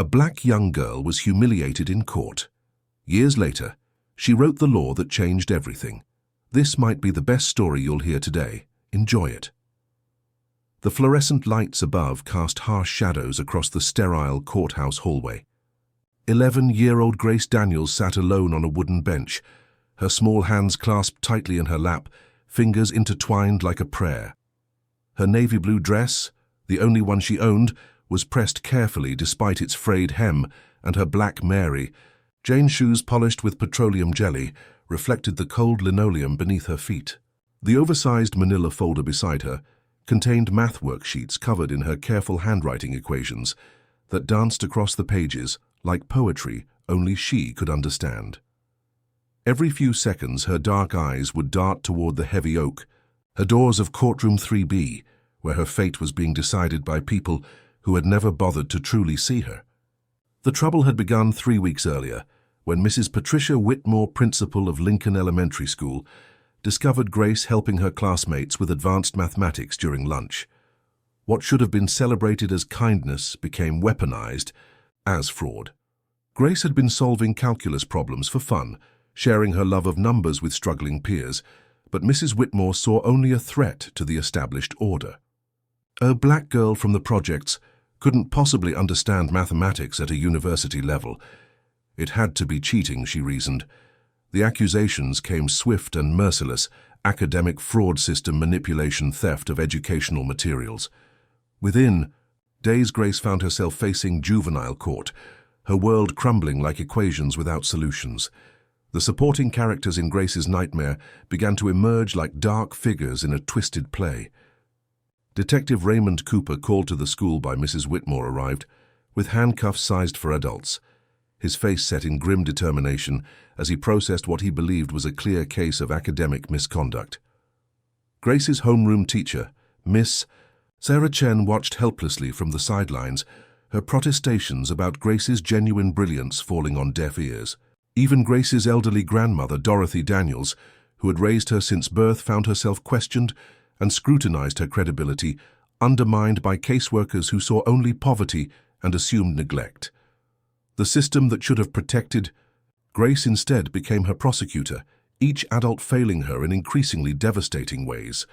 A black young girl was humiliated in court. Years later, she wrote the law that changed everything. This might be the best story you'll hear today. Enjoy it. The fluorescent lights above cast harsh shadows across the sterile courthouse hallway. 11-year-old Grace Daniels sat alone on a wooden bench, her small hands clasped tightly in her lap, fingers intertwined like a prayer. Her navy blue dress, the only one she owned, was pressed carefully despite its frayed hem, and her black Mary Jane shoes polished with petroleum jelly reflected the cold linoleum beneath her feet. The oversized manila folder beside her contained math worksheets covered in her careful handwriting equations that danced across the pages like poetry only she could understand. Every few seconds her dark eyes would dart toward the heavy oak, her doors of courtroom 3B, where her fate was being decided by people who had never bothered to truly see her. The trouble had begun 3 weeks earlier, when Mrs. Patricia Whitmore, principal of Lincoln Elementary School, discovered Grace helping her classmates with advanced mathematics during lunch. What should have been celebrated as kindness became weaponized as fraud. Grace had been solving calculus problems for fun, sharing her love of numbers with struggling peers, but Mrs. Whitmore saw only a threat to the established order. A black girl from the projects couldn't possibly understand mathematics at a university level. It had to be cheating, she reasoned. The accusations came swift and merciless: academic fraud, system manipulation, theft of educational materials. Within days, Grace found herself facing juvenile court, her world crumbling like equations without solutions. The supporting characters in Grace's nightmare began to emerge like dark figures in a twisted play. Detective Raymond Cooper, called to the school by Mrs. Whitmore, arrived, with handcuffs sized for adults, his face set in grim determination as he processed what he believed was a clear case of academic misconduct. Grace's homeroom teacher, Miss Sarah Chen, watched helplessly from the sidelines, her protestations about Grace's genuine brilliance falling on deaf ears. Even Grace's elderly grandmother, Dorothy Daniels, who had raised her since birth, found herself questioned and scrutinized her credibility, undermined by caseworkers who saw only poverty and assumed neglect. The system that should have protected Grace instead became her prosecutor, each adult failing her in increasingly devastating ways.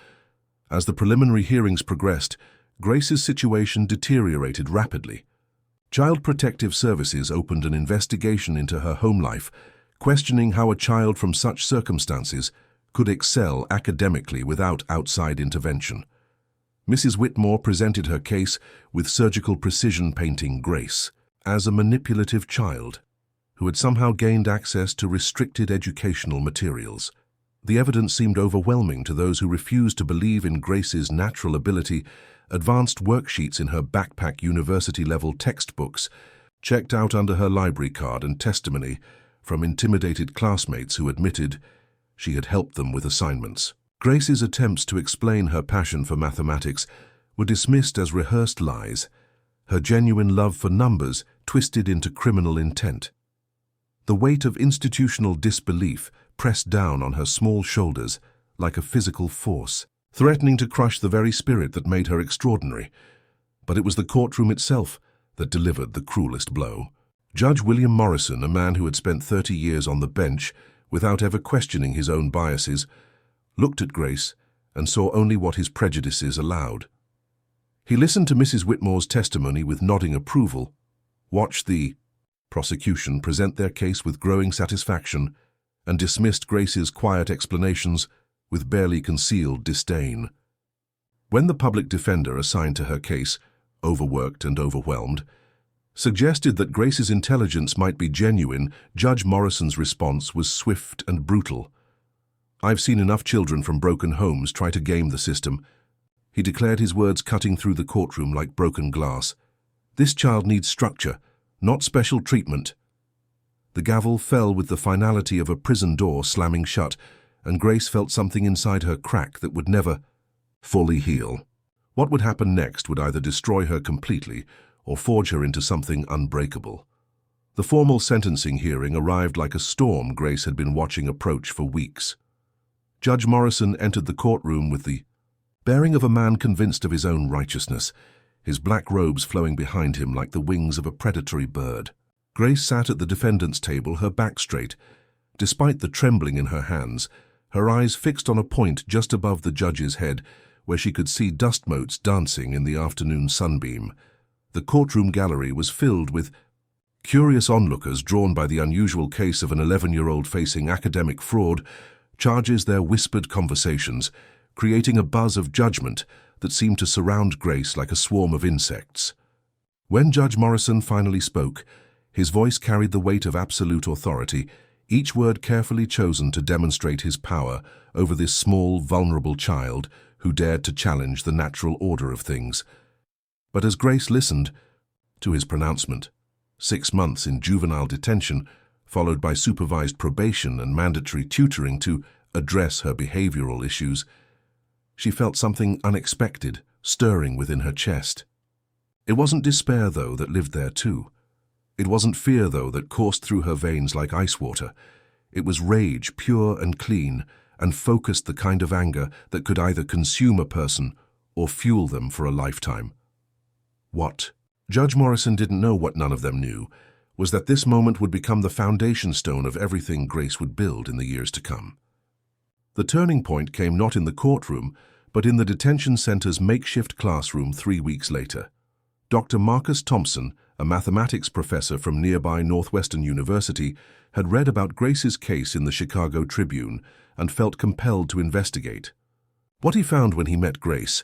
As the preliminary hearings progressed, Grace's situation deteriorated rapidly. Child Protective Services opened an investigation into her home life, questioning how a child from such circumstances could excel academically without outside intervention. Mrs. Whitmore presented her case with surgical precision, painting Grace as a manipulative child who had somehow gained access to restricted educational materials. The evidence seemed overwhelming to those who refused to believe in Grace's natural ability. Advanced worksheets in her backpack, university-level textbooks, checked out under her library card, and testimony from intimidated classmates who admitted she had helped them with assignments. Grace's attempts to explain her passion for mathematics were dismissed as rehearsed lies, her genuine love for numbers twisted into criminal intent. The weight of institutional disbelief pressed down on her small shoulders like a physical force, threatening to crush the very spirit that made her extraordinary. But it was the courtroom itself that delivered the cruelest blow. Judge William Morrison, a man who had spent 30 years on the bench without ever questioning his own biases, looked at Grace and saw only what his prejudices allowed. He listened to Mrs. Whitmore's testimony with nodding approval, watched the prosecution present their case with growing satisfaction, and dismissed Grace's quiet explanations with barely concealed disdain. When the public defender assigned to her case, overworked and overwhelmed, suggested that Grace's intelligence might be genuine, Judge Morrison's response was swift and brutal. "I've seen enough children from broken homes try to game the system," he declared, his words cutting through the courtroom like broken glass. "This child needs structure, not special treatment." The gavel fell with the finality of a prison door slamming shut, and Grace felt something inside her crack that would never fully heal. What would happen next would either destroy her completely or forge her into something unbreakable. The formal sentencing hearing arrived like a storm Grace had been watching approach for weeks. Judge Morrison entered the courtroom with the bearing of a man convinced of his own righteousness, his black robes flowing behind him like the wings of a predatory bird. Grace sat at the defendant's table, her back straight. Despite the trembling in her hands, her eyes fixed on a point just above the judge's head, where she could see dust motes dancing in the afternoon sunbeam. The courtroom gallery was filled with curious onlookers drawn by the unusual case of an 11-year-old facing academic fraud, charges their whispered conversations, creating a buzz of judgment that seemed to surround Grace like a swarm of insects. When Judge Morrison finally spoke, his voice carried the weight of absolute authority, each word carefully chosen to demonstrate his power over this small, vulnerable child who dared to challenge the natural order of things. But as Grace listened to his pronouncement, 6 months in juvenile detention, followed by supervised probation and mandatory tutoring to address her behavioral issues, she felt something unexpected stirring within her chest. It wasn't despair, though, that lived there too. It wasn't fear, though, that coursed through her veins like ice water. It was rage, pure and clean, and focused, the kind of anger that could either consume a person or fuel them for a lifetime. What Judge Morrison didn't know, what none of them knew, was that this moment would become the foundation stone of everything Grace would build in the years to come. The turning point came not in the courtroom, but in the detention center's makeshift classroom 3 weeks later. Dr. Marcus Thompson, a mathematics professor from nearby Northwestern University, had read about Grace's case in the Chicago Tribune and felt compelled to investigate. What he found when he met Grace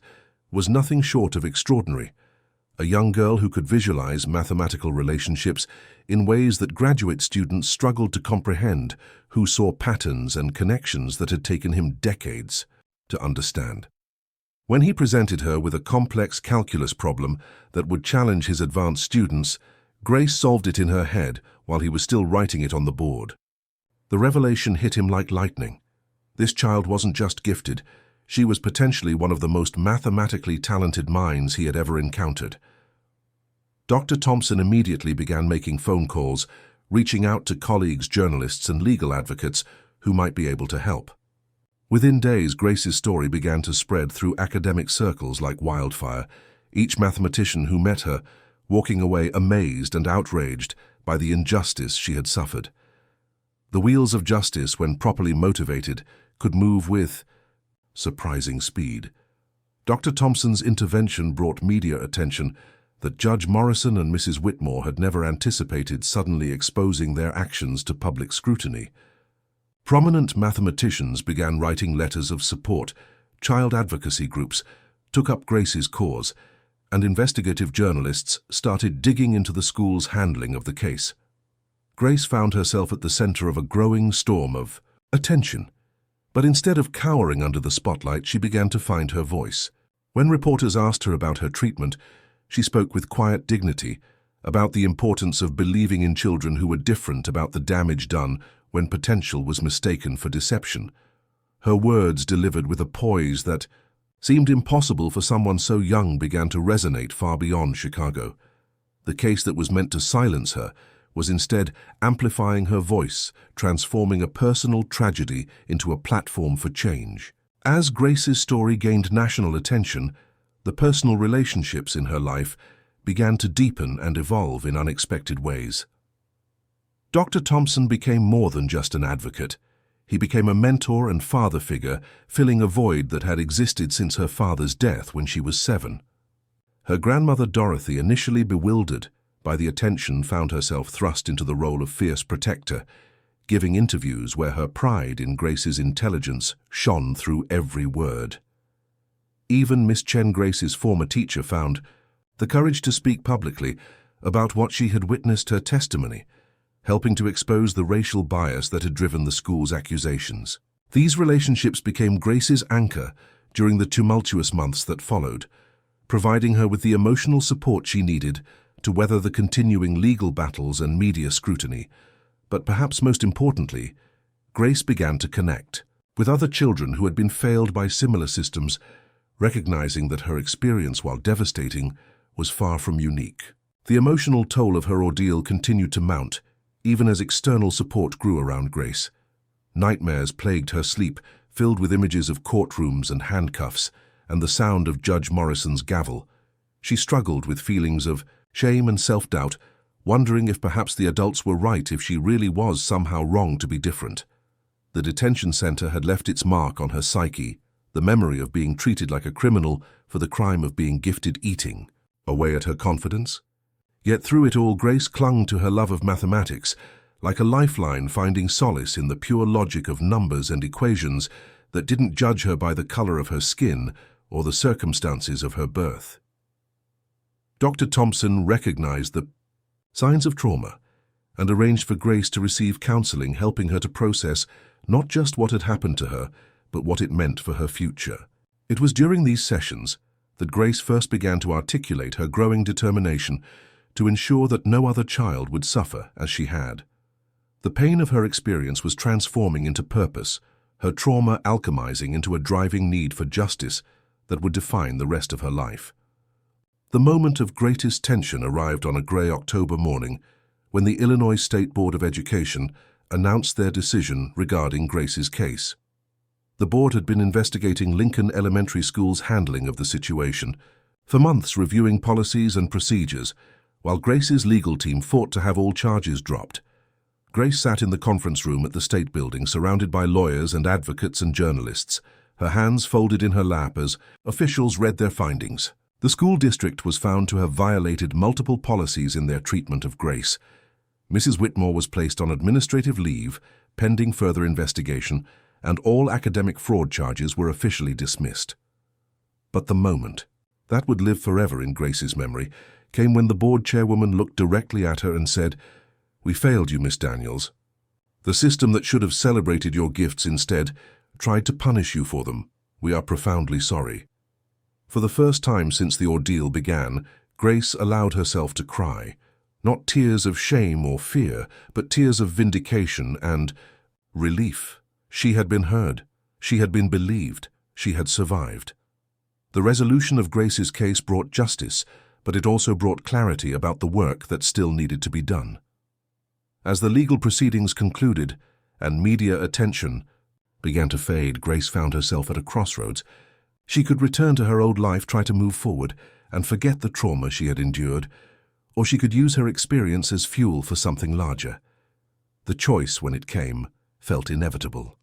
was nothing short of extraordinary. A young girl who could visualize mathematical relationships in ways that graduate students struggled to comprehend, who saw patterns and connections that had taken him decades to understand. When he presented her with a complex calculus problem that would challenge his advanced students, Grace solved it in her head while he was still writing it on the board. The revelation hit him like lightning. This child wasn't just gifted, she was potentially one of the most mathematically talented minds he had ever encountered. Dr. Thompson immediately began making phone calls, reaching out to colleagues, journalists, and legal advocates who might be able to help. Within days, Grace's story began to spread through academic circles like wildfire, each mathematician who met her walking away amazed and outraged by the injustice she had suffered. The wheels of justice, when properly motivated, could move with surprising speed. Dr. Thompson's intervention brought media attention that Judge Morrison and Mrs. Whitmore had never anticipated, suddenly exposing their actions to public scrutiny. Prominent mathematicians began writing letters of support, child advocacy groups took up Grace's cause, and investigative journalists started digging into the school's handling of the case. Grace found herself at the center of a growing storm of attention. But instead of cowering under the spotlight, she began to find her voice. When reporters asked her about her treatment, she spoke with quiet dignity about the importance of believing in children who were different, about the damage done when potential was mistaken for deception. Her words, delivered with a poise that seemed impossible for someone so young, began to resonate far beyond Chicago. The case that was meant to silence her was instead amplifying her voice, transforming a personal tragedy into a platform for change. As Grace's story gained national attention, the personal relationships in her life began to deepen and evolve in unexpected ways. Dr. Thompson became more than just an advocate. He became a mentor and father figure, filling a void that had existed since her father's death when she was 7. Her grandmother Dorothy, initially bewildered by the attention, found herself thrust into the role of fierce protector, giving interviews where her pride in Grace's intelligence shone through every word. Even Miss Chen, Grace's former teacher, found the courage to speak publicly about what she had witnessed, her testimony, helping to expose the racial bias that had driven the school's accusations. These relationships became Grace's anchor during the tumultuous months that followed, providing her with the emotional support she needed to weather the continuing legal battles and media scrutiny. But perhaps most importantly, Grace began to connect with other children who had been failed by similar systems, recognizing that her experience, while devastating, was far from unique. The emotional toll of her ordeal continued to mount, even as external support grew around Grace. Nightmares plagued her sleep, filled with images of courtrooms and handcuffs, and the sound of Judge Morrison's gavel. She struggled with feelings of shame and self-doubt, wondering if perhaps the adults were right, if she really was somehow wrong to be different. The detention center had left its mark on her psyche, the memory of being treated like a criminal for the crime of being gifted eating, away at her confidence. Yet through it all, Grace clung to her love of mathematics, like a lifeline, finding solace in the pure logic of numbers and equations that didn't judge her by the color of her skin or the circumstances of her birth. Dr. Thompson recognized the signs of trauma and arranged for Grace to receive counseling, helping her to process not just what had happened to her, but what it meant for her future. It was during these sessions that Grace first began to articulate her growing determination to ensure that no other child would suffer as she had. The pain of her experience was transforming into purpose, her trauma alchemizing into a driving need for justice that would define the rest of her life. The moment of greatest tension arrived on a gray October morning when the Illinois State Board of Education announced their decision regarding Grace's case. The board had been investigating Lincoln Elementary School's handling of the situation for months, reviewing policies and procedures, while Grace's legal team fought to have all charges dropped. Grace sat in the conference room at the state building, surrounded by lawyers and advocates and journalists, her hands folded in her lap as officials read their findings. The school district was found to have violated multiple policies in their treatment of Grace. Mrs. Whitmore was placed on administrative leave, pending further investigation, and all academic fraud charges were officially dismissed. But the moment that would live forever in Grace's memory came when the board chairwoman looked directly at her and said, "We failed you, Miss Daniels. The system that should have celebrated your gifts instead tried to punish you for them. We are profoundly sorry." For the first time since the ordeal began, Grace allowed herself to cry. Not tears of shame or fear, but tears of vindication and relief. She had been heard. She had been believed. She had survived. The resolution of Grace's case brought justice, but it also brought clarity about the work that still needed to be done. As the legal proceedings concluded and media attention began to fade, Grace found herself at a crossroads. She could return to her old life, try to move forward, and forget the trauma she had endured, or she could use her experience as fuel for something larger. The choice, when it came, felt inevitable.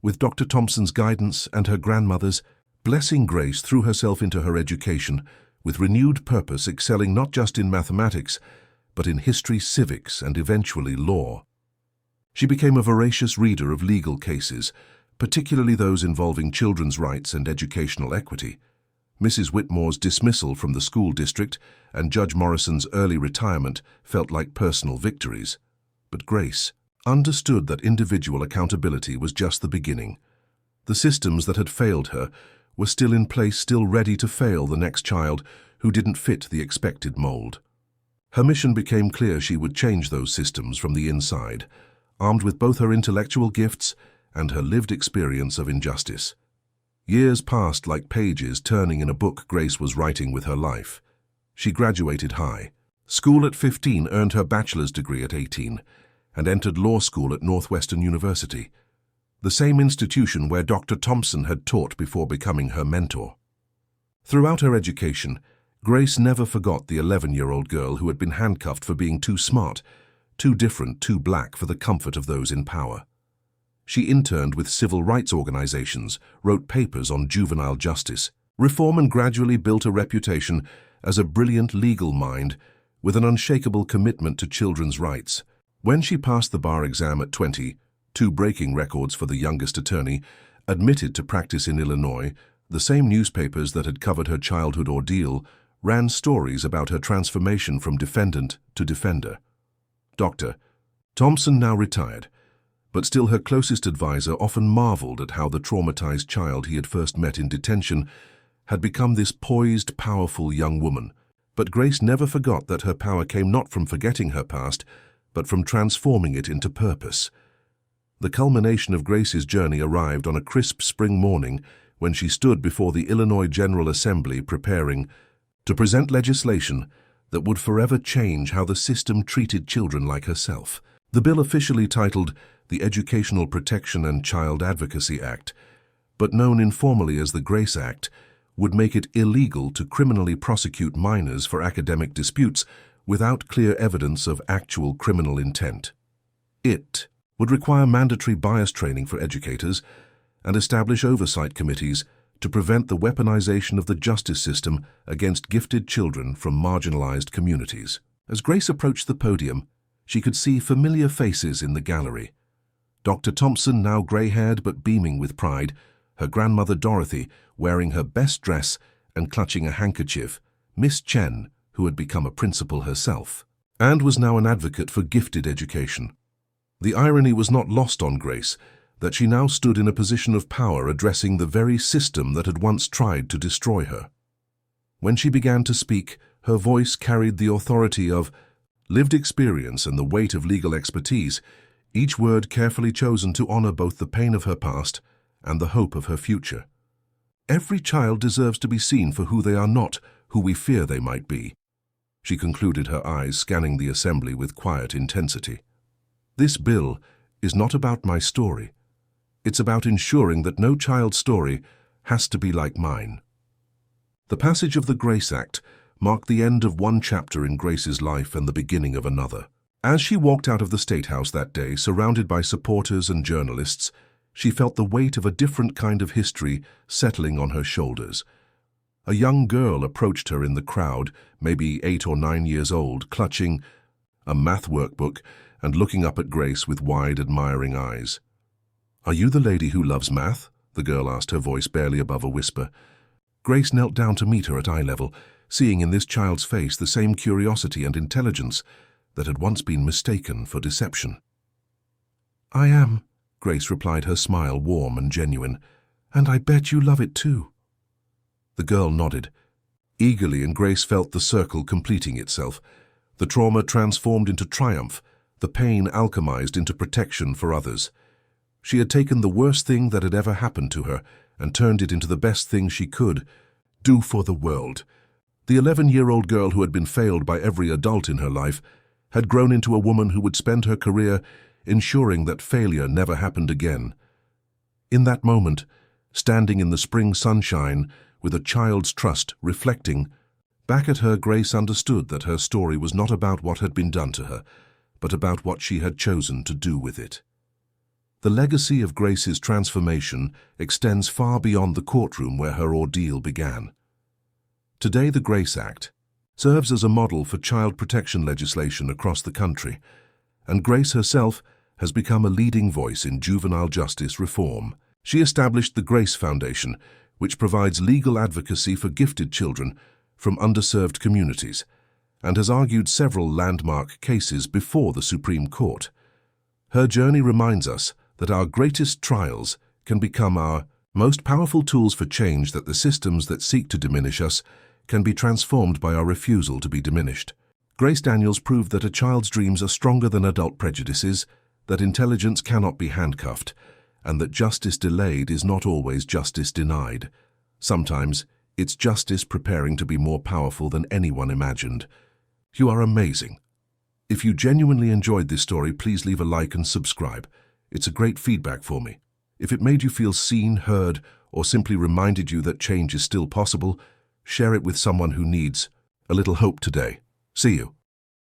With Dr. Thompson's guidance and her grandmother's blessing, Grace threw herself into her education, with renewed purpose, excelling not just in mathematics, but in history, civics, and eventually law. She became a voracious reader of legal cases, particularly those involving children's rights and educational equity. Mrs. Whitmore's dismissal from the school district and Judge Morrison's early retirement felt like personal victories. But Grace understood that individual accountability was just the beginning. The systems that had failed her were still in place, still ready to fail the next child who didn't fit the expected mold. Her mission became clear. She would change those systems from the inside, armed with both her intellectual gifts and her lived experience of injustice. Years passed like pages turning in a book Grace was writing with her life. She graduated high school at 15, earned her bachelor's degree at 18, and entered law school at Northwestern University, the same institution where Dr. Thompson had taught before becoming her mentor. Throughout her education, Grace never forgot the 11-year-old girl who had been handcuffed for being too smart, too different, too black for the comfort of those in power. She interned with civil rights organizations, wrote papers on juvenile justice, reform, and gradually built a reputation as a brilliant legal mind with an unshakable commitment to children's rights. When she passed the bar exam at 20, 2 breaking records for the youngest attorney, admitted to practice in Illinois, the same newspapers that had covered her childhood ordeal ran stories about her transformation from defendant to defender. Dr. Thompson, now retired, but still her closest advisor, often marveled at how the traumatized child he had first met in detention had become this poised, powerful young woman. But Grace never forgot that her power came not from forgetting her past, but from transforming it into purpose. The culmination of Grace's journey arrived on a crisp spring morning when she stood before the Illinois General Assembly preparing to present legislation that would forever change how the system treated children like herself. The bill, officially titled the Educational Protection and Child Advocacy Act, but known informally as the Grace Act, would make it illegal to criminally prosecute minors for academic disputes without clear evidence of actual criminal intent. It would require mandatory bias training for educators and establish oversight committees to prevent the weaponization of the justice system against gifted children from marginalized communities. As Grace approached the podium, she could see familiar faces in the gallery. Dr. Thompson, now gray-haired but beaming with pride, her grandmother Dorothy, wearing her best dress and clutching a handkerchief, Miss Chen, who had become a principal herself, and was now an advocate for gifted education. The irony was not lost on Grace that she now stood in a position of power addressing the very system that had once tried to destroy her. When she began to speak, her voice carried the authority of lived experience and the weight of legal expertise, each word carefully chosen to honor both the pain of her past and the hope of her future. Every child deserves to be seen for who they are, not who we fear they might be. She concluded, her eyes scanning the assembly with quiet intensity. This bill is not about my story. It's about ensuring that no child's story has to be like mine. The passage of the Grace Act marked the end of one chapter in Grace's life and the beginning of another. As she walked out of the State House that day, surrounded by supporters and journalists, she felt the weight of a different kind of history settling on her shoulders. A young girl approached her in the crowd, maybe 8 or 9 years old, clutching a math workbook and looking up at Grace with wide, admiring eyes. "Are you the lady who loves math?" the girl asked, her voice barely above a whisper. Grace knelt down to meet her at eye level, seeing in this child's face the same curiosity and intelligence that had once been mistaken for deception. "I am," Grace replied, her smile warm and genuine, "and I bet you love it too." The girl nodded eagerly, and Grace felt the circle completing itself. The trauma transformed into triumph, the pain alchemized into protection for others. She had taken the worst thing that had ever happened to her and turned it into the best thing she could do for the world. The 11-year-old girl who had been failed by every adult in her life had grown into a woman who would spend her career ensuring that failure never happened again. In that moment, standing in the spring sunshine with a child's trust reflecting back at her, Grace understood that her story was not about what had been done to her, but about what she had chosen to do with it. The legacy of Grace's transformation extends far beyond the courtroom where her ordeal began. Today, the Grace Act serves as a model for child protection legislation across the country, and Grace herself has become a leading voice in juvenile justice reform. She established the Grace Foundation, which provides legal advocacy for gifted children from underserved communities, and has argued several landmark cases before the Supreme Court. Her journey reminds us that our greatest trials can become our most powerful tools for change, that the systems that seek to diminish us can be transformed by our refusal to be diminished. Grace Daniels proved that a child's dreams are stronger than adult prejudices, that intelligence cannot be handcuffed, and that justice delayed is not always justice denied. Sometimes it's justice preparing to be more powerful than anyone imagined. You are amazing. If you genuinely enjoyed this story, please leave a like and subscribe. It's a great feedback for me. If it made you feel seen, heard, or simply reminded you that change is still possible, share it with someone who needs a little hope today. See you.